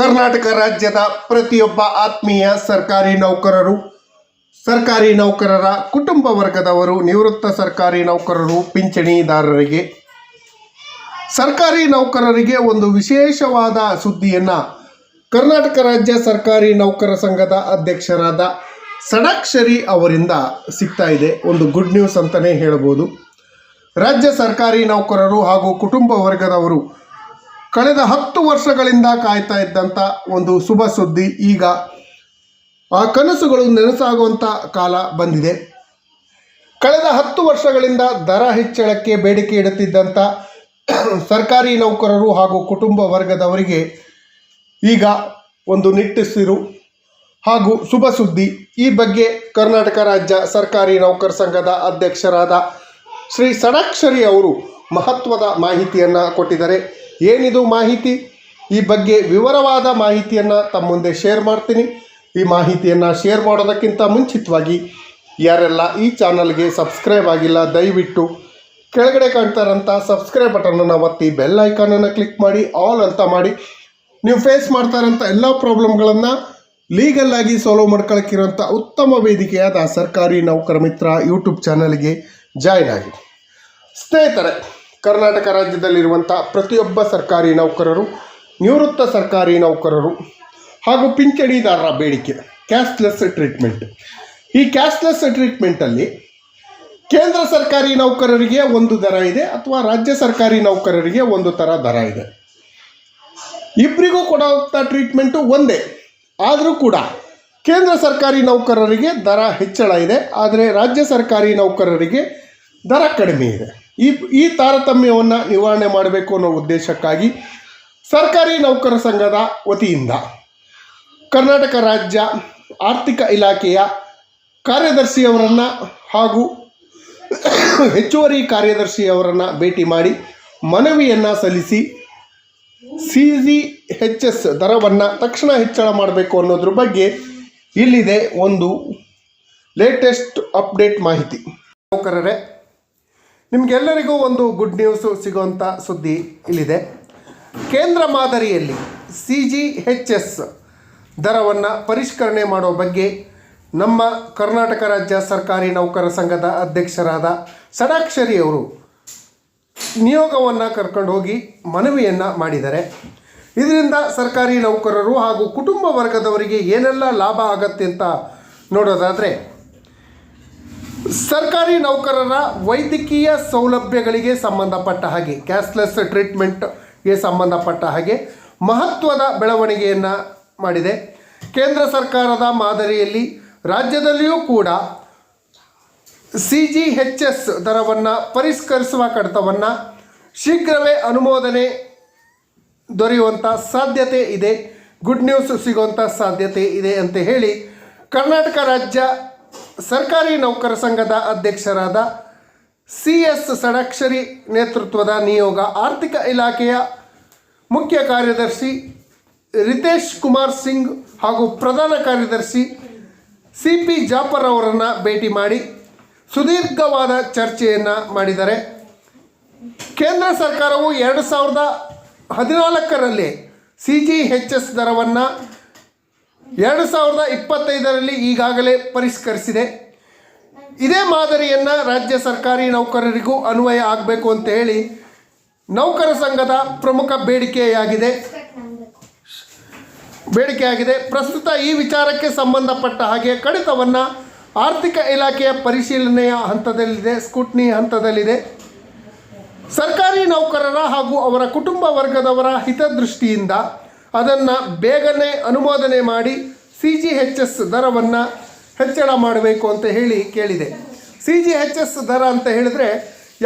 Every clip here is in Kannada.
ಕರ್ನಾಟಕ ರಾಜ್ಯದ ಪ್ರತಿಯೊಬ್ಬ ಆತ್ಮೀಯ ಸರ್ಕಾರಿ ನೌಕರರ ಕುಟುಂಬ ವರ್ಗದವರು, ನಿವೃತ್ತ ಸರ್ಕಾರಿ ನೌಕರರು, ಪಿಂಚಣಿದಾರರಿಗೆ, ಸರ್ಕಾರಿ ನೌಕರರಿಗೆ ಒಂದು ವಿಶೇಷವಾದ ಸುದ್ದಿಯನ್ನು ಕರ್ನಾಟಕ ರಾಜ್ಯ ಸರ್ಕಾರಿ ನೌಕರ ಸಂಘದ ಅಧ್ಯಕ್ಷರಾದ ಷಡಾಕ್ಷರಿ ಅವರಿಂದ ಸಿಗ್ತಾ ಇದೆ. ಒಂದು ಗುಡ್ ನ್ಯೂಸ್ ಅಂತಲೇ ಹೇಳ್ಬೋದು. ರಾಜ್ಯ ಸರ್ಕಾರಿ ನೌಕರರು ಹಾಗೂ ಕುಟುಂಬ ವರ್ಗದವರು ಕಳೆದ 10 ವರ್ಷಗಳಿಂದ ಕಾಯ್ತಾ ಇದ್ದಂಥ ಒಂದು ಶುಭ ಸುದ್ದಿ, ಈಗ ಆ ಕನಸುಗಳು ನನಸಾಗುವಂಥ ಕಾಲ ಬಂದಿದೆ. ಕಳೆದ 10 ವರ್ಷಗಳಿಂದ ದರ ಹೆಚ್ಚಳಕ್ಕೆ ಬೇಡಿಕೆ ಇಡುತ್ತಿದ್ದಂಥ ಸರ್ಕಾರಿ ನೌಕರರು ಹಾಗೂ ಕುಟುಂಬ ವರ್ಗದವರಿಗೆ ಈಗ ಒಂದು ನಿಟ್ಟುಸಿರು ಹಾಗೂ ಶುಭ ಸುದ್ದಿ. ಈ ಬಗ್ಗೆ ಕರ್ನಾಟಕ ರಾಜ್ಯ ಸರ್ಕಾರಿ ನೌಕರ ಸಂಘದ ಅಧ್ಯಕ್ಷರಾದ ಶ್ರೀ ಷಡಾಕ್ಷರಿ ಅವರು ಮಹತ್ವದ ಮಾಹಿತಿಯನ್ನು ಕೊಟ್ಟಿದ್ದಾರೆ. ಏನಿದು ಮಾಹಿತಿ? ಈ ಬಗ್ಗೆ ವಿವರವಾದ ಮಾಹಿತಿಯನ್ನು ತಮ್ಮ ಮುಂದೆ ಶೇರ್ ಮಾಡ್ತೀನಿ. ಈ ಮಾಹಿತಿಯನ್ನು ಶೇರ್ ಮಾಡೋದಕ್ಕಿಂತ ಮುಂಚಿತವಾಗಿ ಯಾರೆಲ್ಲ ಈ ಚಾನಲ್ಗೆ ಸಬ್ಸ್ಕ್ರೈಬ್ ಆಗಿಲ್ಲ, ದಯವಿಟ್ಟು ಕೆಳಗಡೆ ಕಾಣ್ತಾರಂಥ ಸಬ್ಸ್ಕ್ರೈಬ್ ಬಟನನ್ನು ಒತ್ತಿ, ಬೆಲ್ ಐಕಾನನ್ನು ಕ್ಲಿಕ್ ಮಾಡಿ, ಆಲ್ ಅಂತ ಮಾಡಿ. ನೀವು ಫೇಸ್ ಮಾಡ್ತಾರಂಥ ಎಲ್ಲ ಪ್ರಾಬ್ಲಮ್ಗಳನ್ನು ಲೀಗಲ್ಲಾಗಿ ಸಾಲ್ವ್ ಮಾಡ್ಕೊಳ್ಳೋಕ್ಕಿರೋಂಥ ಉತ್ತಮ ವೇದಿಕೆಯಾದ ಸರ್ಕಾರಿ ನೌಕರ ಮಿತ್ರ ಯೂಟ್ಯೂಬ್ ಚಾನಲ್ಗೆ ಜಾಯ್ನ್ ಆಗಿ. ಸ್ನೇಹಿತರೆ, ಕರ್ನಾಟಕ ರಾಜ್ಯದಲ್ಲಿರುವಂಥ ಪ್ರತಿಯೊಬ್ಬ ಸರ್ಕಾರಿ ನೌಕರರು, ನಿವೃತ್ತ ಸರ್ಕಾರಿ ನೌಕರರು ಹಾಗೂ ಪಿಂಚಣಿದಾರರ ಬೇಡಿಕೆ ಕ್ಯಾಶ್ಲೆಸ್ ಟ್ರೀಟ್ಮೆಂಟ್. ಈ ಕ್ಯಾಶ್ಲೆಸ್ ಟ್ರೀಟ್ಮೆಂಟಲ್ಲಿ ಕೇಂದ್ರ ಸರ್ಕಾರಿ ನೌಕರರಿಗೆ ಒಂದು ದರ ಇದೆ, ಅಥವಾ ರಾಜ್ಯ ಸರ್ಕಾರಿ ನೌಕರರಿಗೆ ಒಂದು ಥರ ದರ ಇದೆ. ಇಬ್ಬರಿಗೂ ಕೊಡುವಂಥ ಟ್ರೀಟ್ಮೆಂಟು ಒಂದೇ. ಆದರೂ ಕೂಡ ಕೇಂದ್ರ ಸರ್ಕಾರಿ ನೌಕರರಿಗೆ ದರ ಹೆಚ್ಚಳ ಇದೆ, ಆದರೆ ರಾಜ್ಯ ಸರ್ಕಾರಿ ನೌಕರರಿಗೆ ದರ ಕಡಿಮೆ ಇದೆ. ಈ ತಾರತಮ್ಯವನ್ನು ನಿವಾರಣೆ ಮಾಡಬೇಕು ಅನ್ನೋ ಉದ್ದೇಶಕ್ಕಾಗಿ ಸರ್ಕಾರಿ ನೌಕರ ಸಂಘದ ವತಿಯಿಂದ ಕರ್ನಾಟಕ ರಾಜ್ಯ ಆರ್ಥಿಕ ಇಲಾಖೆಯ ಕಾರ್ಯದರ್ಶಿಯವರನ್ನು ಹಾಗೂ ಹೆಚ್ಚುವರಿ ಕಾರ್ಯದರ್ಶಿಯವರನ್ನು ಭೇಟಿ ಮಾಡಿ ಮನವಿಯನ್ನು ಸಲ್ಲಿಸಿ CGHS ದರವನ್ನು ತಕ್ಷಣ ಹೆಚ್ಚಳ ಮಾಡಬೇಕು ಅನ್ನೋದ್ರ ಬಗ್ಗೆ ಇಲ್ಲಿದೆ ಒಂದು ಲೇಟೆಸ್ಟ್ ಅಪ್ಡೇಟ್ ಮಾಹಿತಿ. ನೌಕರರೇ, ನಿಮಗೆಲ್ಲರಿಗೂ ಒಂದು ಗುಡ್ ನ್ಯೂಸು ಸಿಗುವಂಥ ಸುದ್ದಿ ಇಲ್ಲಿದೆ. ಕೇಂದ್ರ ಮಾದರಿಯಲ್ಲಿ CGHS ದರವನ್ನು ಪರಿಷ್ಕರಣೆ ಮಾಡೋ ಬಗ್ಗೆ ನಮ್ಮ ಕರ್ನಾಟಕ ರಾಜ್ಯ ಸರ್ಕಾರಿ ನೌಕರ ಸಂಘದ ಅಧ್ಯಕ್ಷರಾದ ಷಡಾಕ್ಷರಿ ಅವರು ನಿಯೋಗವನ್ನು ಕರ್ಕೊಂಡು ಹೋಗಿ ಮನವಿಯನ್ನು ಮಾಡಿದ್ದಾರೆ. ಇದರಿಂದ ಸರ್ಕಾರಿ ನೌಕರರು ಹಾಗೂ ಕುಟುಂಬ ವರ್ಗದವರಿಗೆ ಏನೆಲ್ಲ ಲಾಭ ಆಗತ್ತೆ ಅಂತ ನೋಡೋದಾದರೆ, ಸರ್ಕಾರಿ ನೌಕರರ ವೈದ್ಯಕೀಯ ಸೌಲಭ್ಯಗಳಿಗೆ ಸಂಬಂಧಪಟ್ಟ ಹಾಗೆ, ಕ್ಯಾಶ್ಲೆಸ್ ಟ್ರೀಟ್ಮೆಂಟ್ಗೆ ಸಂಬಂಧಪಟ್ಟ ಹಾಗೆ ಮಹತ್ವದ ಬೆಳವಣಿಗೆಯನ್ನು ಮಾಡಿದೆ. ಕೇಂದ್ರ ಸರ್ಕಾರದ ಮಾದರಿಯಲ್ಲಿ ರಾಜ್ಯದಲ್ಲಿಯೂ ಕೂಡ CGHS ದರವನ್ನು ಪರಿಷ್ಕರಿಸುವ ಕಡತವನ್ನು ಶೀಘ್ರವೇ ಅನುಮೋದನೆ ದೊರೆಯುವಂಥ ಸಾಧ್ಯತೆ ಇದೆ, ಗುಡ್ ನ್ಯೂಸ್ ಸಿಗುವಂಥ ಸಾಧ್ಯತೆ ಇದೆ ಅಂತ ಹೇಳಿ ಕರ್ನಾಟಕ ರಾಜ್ಯ ಸರ್ಕಾರಿ ನೌಕರ ಸಂಘದ ಅಧ್ಯಕ್ಷರಾದ CS ಷಡಾಕ್ಷರಿ ನೇತೃತ್ವದ ನಿಯೋಗ ಆರ್ಥಿಕ ಇಲಾಖೆಯ ಮುಖ್ಯ ಕಾರ್ಯದರ್ಶಿ ರಿತೇಶ್ ಕುಮಾರ್ ಸಿಂಗ್ ಹಾಗೂ ಪ್ರಧಾನ ಕಾರ್ಯದರ್ಶಿ CP ಜಾಫರ್ ಅವರನ್ನು ಭೇಟಿ ಮಾಡಿ ಸುದೀರ್ಘವಾದ ಚರ್ಚೆಯನ್ನು ಮಾಡಿದ್ದಾರೆ. ಕೇಂದ್ರ ಸರ್ಕಾರವು 2014ರಲ್ಲಿ CGHS ದರವನ್ನು 2025ರಲ್ಲಿ ಈಗಾಗಲೇ ಪರಿಷ್ಕರಿಸಿದೆ. ಇದೇ ಮಾದರಿಯನ್ನು ರಾಜ್ಯ ಸರ್ಕಾರಿ ನೌಕರರಿಗೂ ಅನ್ವಯ ಆಗಬೇಕು ಅಂತ ಹೇಳಿ ನೌಕರ ಸಂಘದ ಪ್ರಮುಖ ಬೇಡಿಕೆಯಾಗಿದೆ. ಪ್ರಸ್ತುತ ಈ ವಿಚಾರಕ್ಕೆ ಸಂಬಂಧಪಟ್ಟ ಹಾಗೆ ಕಡಿತವನ್ನು ಆರ್ಥಿಕ ಇಲಾಖೆಯ ಪರಿಶೀಲನೆಯ ಹಂತದಲ್ಲಿದೆ, ಸ್ಕ್ರೂಟಿನಿ ಹಂತದಲ್ಲಿದೆ. ಸರ್ಕಾರಿ ನೌಕರರ ಹಾಗೂ ಅವರ ಕುಟುಂಬ ವರ್ಗದವರ ಹಿತದೃಷ್ಟಿಯಿಂದ ಅದನ್ನು ಬೇಗನೆ ಅನುಮೋದನೆ ಮಾಡಿ CGHS ದರವನ್ನು ಹೆಚ್ಚಳ ಮಾಡಬೇಕು ಅಂತ ಹೇಳಿ ಕೇಳಿದೆ. CGHS ದರ ಅಂತ ಹೇಳಿದ್ರೆ,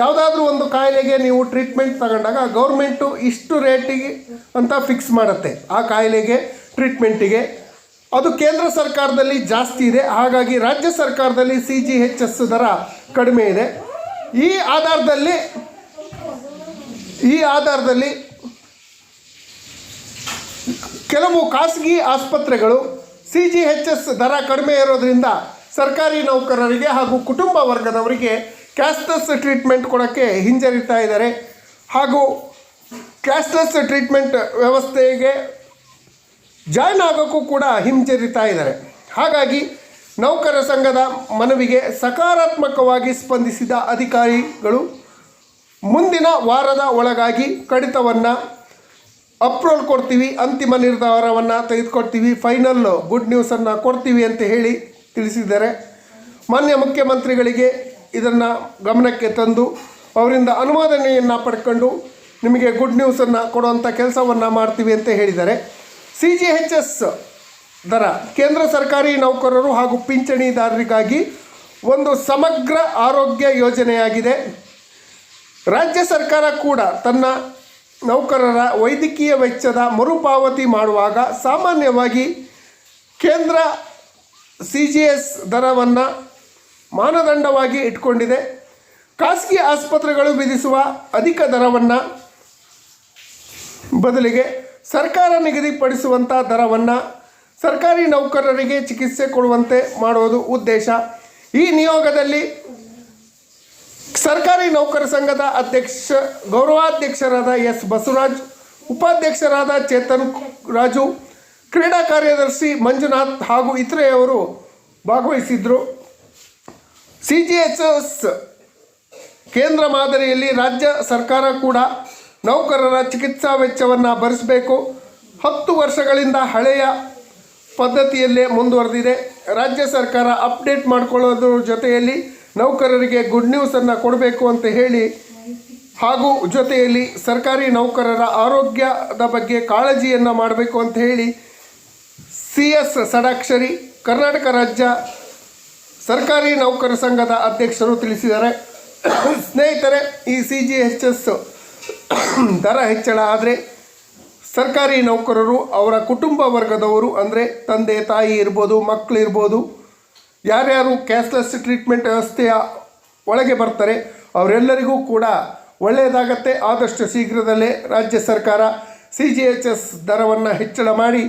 ಯಾವುದಾದ್ರೂ ಒಂದು ಕಾಯಿಲೆಗೆ ನೀವು ಟ್ರೀಟ್ಮೆಂಟ್ ತಗೊಂಡಾಗ ಗೌರ್ಮೆಂಟು ಇಷ್ಟು ರೇಟಿಗೆ ಅಂತ ಫಿಕ್ಸ್ ಮಾಡುತ್ತೆ. ಆ ಕಾಯಿಲೆಗೆ ಟ್ರೀಟ್ಮೆಂಟಿಗೆ ಅದು ಕೇಂದ್ರ ಸರ್ಕಾರದಲ್ಲಿ ಜಾಸ್ತಿ ಇದೆ, ಹಾಗಾಗಿ ರಾಜ್ಯ ಸರ್ಕಾರದಲ್ಲಿ CGHS ದರ ಕಡಿಮೆ ಇದೆ. ಈ ಆಧಾರದಲ್ಲಿ ಕೆಲವು ಖಾಸಗಿ ಆಸ್ಪತ್ರೆಗಳು CGHS ದರ ಕಡಿಮೆ ಇರೋದ್ರಿಂದ ಸರ್ಕಾರಿ ನೌಕರರಿಗೆ ಹಾಗೂ ಕುಟುಂಬ ವರ್ಗದವರಿಗೆ ಕ್ಯಾಶ್ಲೆಸ್ ಟ್ರೀಟ್ಮೆಂಟ್ ಕೊಡೋಕ್ಕೆ ಹಿಂಜರಿತಾ ಇದ್ದಾರೆ. ಹಾಗೂ ಕ್ಯಾಶ್ಲೆಸ್ ಟ್ರೀಟ್ಮೆಂಟ್ ವ್ಯವಸ್ಥೆಗೆ ಜಾಯ್ನ್ ಆಗೋಕ್ಕೂ ಕೂಡ ಹಿಂಜರಿತಾ ಇದ್ದಾರೆ. ಹಾಗಾಗಿ ನೌಕರ ಸಂಘದ ಮನವಿಗೆ ಸಕಾರಾತ್ಮಕವಾಗಿ ಸ್ಪಂದಿಸಿದ ಅಧಿಕಾರಿಗಳು ಮುಂದಿನ ವಾರದ ಒಳಗಾಗಿ ಕಡಿತವನ್ನು ಅಪ್ರೂವಲ್ ಕೊಡ್ತೀವಿ, ಅಂತಿಮ ನಿರ್ಧಾರವನ್ನು ತೆಗೆದುಕೊಡ್ತೀವಿ, ಫೈನಲ್ ಗುಡ್ ನ್ಯೂಸನ್ನು ಕೊಡ್ತೀವಿ ಅಂತ ಹೇಳಿ ತಿಳಿಸಿದ್ದಾರೆ. ಮಾನ್ಯ ಮುಖ್ಯಮಂತ್ರಿಗಳಿಗೆ ಇದನ್ನು ಗಮನಕ್ಕೆ ತಂದು ಅವರಿಂದ ಅನುಮೋದನೆಯನ್ನು ಪಡ್ಕೊಂಡು ನಿಮಗೆ ಗುಡ್ ನ್ಯೂಸನ್ನು ಕೊಡುವಂಥ ಕೆಲಸವನ್ನು ಮಾಡ್ತೀವಿ ಅಂತ ಹೇಳಿದ್ದಾರೆ. CGHS ದರ ಕೇಂದ್ರ ಸರ್ಕಾರಿ ನೌಕರರು ಹಾಗೂ ಪಿಂಚಣಿದಾರರಿಗಾಗಿ ಒಂದು ಸಮಗ್ರ ಆರೋಗ್ಯ ಯೋಜನೆಯಾಗಿದೆ. ರಾಜ್ಯ ಸರ್ಕಾರ ಕೂಡ ತನ್ನ ನೌಕರರ ವೈದ್ಯಕೀಯ ವೆಚ್ಚದ ಮರುಪಾವತಿ ಮಾಡುವಾಗ ಸಾಮಾನ್ಯವಾಗಿ ಕೇಂದ್ರ CGS ದರವನ್ನು ಮಾನದಂಡವಾಗಿ ಇಟ್ಕೊಂಡಿದೆ. ಖಾಸಗಿ ಆಸ್ಪತ್ರೆಗಳು ವಿಧಿಸುವ ಅಧಿಕ ದರವನ್ನು ಬದಲಿಗೆ ಸರ್ಕಾರ ನಿಗದಿಪಡಿಸುವಂಥ ದರವನ್ನು ಸರ್ಕಾರಿ ನೌಕರರಿಗೆ ಚಿಕಿತ್ಸೆ ಕೊಡುವಂತೆ ಮಾಡುವುದು ಉದ್ದೇಶ. ಈ ನಿಯೋಗದಲ್ಲಿ ಸರ್ಕಾರಿ ನೌಕರ ಸಂಘದ ಗೌರವಾಧ್ಯಕ್ಷರಾದ S. ಬಸವರಾಜ್, ಉಪಾಧ್ಯಕ್ಷರಾದ ಚೇತನ್ ರಾಜು, ಕ್ರೀಡಾ ಕಾರ್ಯದರ್ಶಿ ಮಂಜುನಾಥ್ ಹಾಗೂ ಇತರೆಯವರು ಭಾಗವಹಿಸಿದ್ರು. CGHS ಕೇಂದ್ರ ಮಾದರಿಯಲ್ಲಿ ರಾಜ್ಯ ಸರ್ಕಾರ ಕೂಡ ನೌಕರರ ಚಿಕಿತ್ಸಾ ವೆಚ್ಚವನ್ನು ಭರಿಸಬೇಕು. 10 ವರ್ಷಗಳಿಂದ ಹಳೆಯ ಪದ್ಧತಿಯಲ್ಲೇ ಮುಂದುವರೆದಿದೆ. ರಾಜ್ಯ ಸರ್ಕಾರ ಅಪ್ಡೇಟ್ ಮಾಡಿಕೊಳ್ಳೋದ್ರ ಜೊತೆಯಲ್ಲಿ ನೌಕರರಿಗೆ ಗುಡ್ ನ್ಯೂಸನ್ನು ಕೊಡಬೇಕು ಅಂತ ಹೇಳಿ ಹಾಗೂ ಜೊತೆಯಲ್ಲಿ ಸರ್ಕಾರಿ ನೌಕರರ ಆರೋಗ್ಯದ ಬಗ್ಗೆ ಕಾಳಜಿಯನ್ನು ಮಾಡಬೇಕು ಅಂತ ಹೇಳಿ CS ಷಡಾಕ್ಷರಿ ಕರ್ನಾಟಕ ರಾಜ್ಯ ಸರ್ಕಾರಿ ನೌಕರ ಸಂಘದ ಅಧ್ಯಕ್ಷರು ತಿಳಿಸಿದ್ದಾರೆ. ಸ್ನೇಹಿತರೆ, ಈ CGHS ದರ ಹೆಚ್ಚಳ ಆದರೆ ಸರ್ಕಾರಿ ನೌಕರರು ಅವರ ಕುಟುಂಬ ವರ್ಗದವರು ಅಂದರೆ ತಂದೆ ತಾಯಿ ಇರ್ಬೋದು, ಮಕ್ಕಳಿರ್ಬೋದು, ಯಾರ್ಯಾರು ಕ್ಯಾಶ್ಲೆಸ್ ಟ್ರೀಟ್ಮೆಂಟ್ ವ್ಯವಸ್ಥೆಯ ಒಳಗೆ ಬರ್ತಾರೆ ಅವರೆಲ್ಲರಿಗೂ ಕೂಡ ಒಳ್ಳೆಯದಾಗತ್ತೆ. ಆದಷ್ಟು ಶೀಘ್ರದಲ್ಲೇ ರಾಜ್ಯ ಸರ್ಕಾರ CGHS ದರವನ್ನು ಹೆಚ್ಚಳ ಮಾಡಿ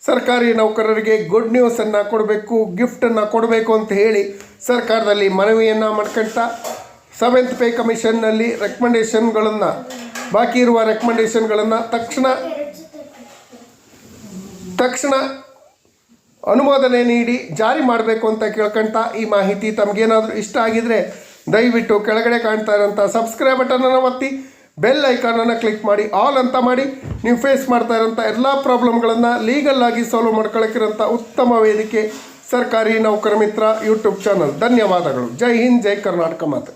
ಸರ್ಕಾರಿ ನೌಕರರಿಗೆ ಗುಡ್ ನ್ಯೂಸನ್ನು ಕೊಡಬೇಕು, ಗಿಫ್ಟನ್ನು ಕೊಡಬೇಕು ಅಂತ ಹೇಳಿ ಸರ್ಕಾರದಲ್ಲಿ ಮನವಿಯನ್ನು ಮಾಡ್ಕೊಳ್ತಾ 7th ಪೇ ಕಮಿಷನ್ನಲ್ಲಿ ರೆಕಮೆಂಡೇಷನ್ಗಳನ್ನು ಬಾಕಿ ಇರುವ ರೆಕಮೆಂಡೇಷನ್ಗಳನ್ನು ತಕ್ಷಣ ಅನುಮೋದನೆ ನೀಡಿ ಜಾರಿ ಮಾಡಬೇಕು ಅಂತ ಕೇಳ್ಕೊಳ್ತಾ ಈ ಮಾಹಿತಿ ತಮಗೇನಾದರೂ ಇಷ್ಟ ಆಗಿದರೆ ದಯವಿಟ್ಟು ಕೆಳಗಡೆ ಕಾಣ್ತಾ ಇರೋಂಥ ಸಬ್ಸ್ಕ್ರೈಬ್ ಬಟನನ್ನು ಒತ್ತಿ, ಬೆಲ್ ಐಕಾನನ್ನು ಕ್ಲಿಕ್ ಮಾಡಿ, ಆಲ್ ಅಂತ ಮಾಡಿ. ನೀವು ಫೇಸ್ ಮಾಡ್ತಾ ಇರೋಂಥ ಎಲ್ಲ ಪ್ರಾಬ್ಲಮ್ಗಳನ್ನು ಲೀಗಲ್ ಆಗಿ ಸಾಲ್ವ್ ಮಾಡ್ಕೊಳ್ಳೋಕ್ಕಿರೋಂಥ ಉತ್ತಮ ವೇದಿಕೆ ಸರ್ಕಾರಿ ನೌಕರ ಮಿತ್ರ ಯೂಟ್ಯೂಬ್ ಚಾನಲ್. ಧನ್ಯವಾದಗಳು. ಜೈ ಹಿಂದ್, ಜೈ ಕರ್ನಾಟಕ ಮಾತೆ.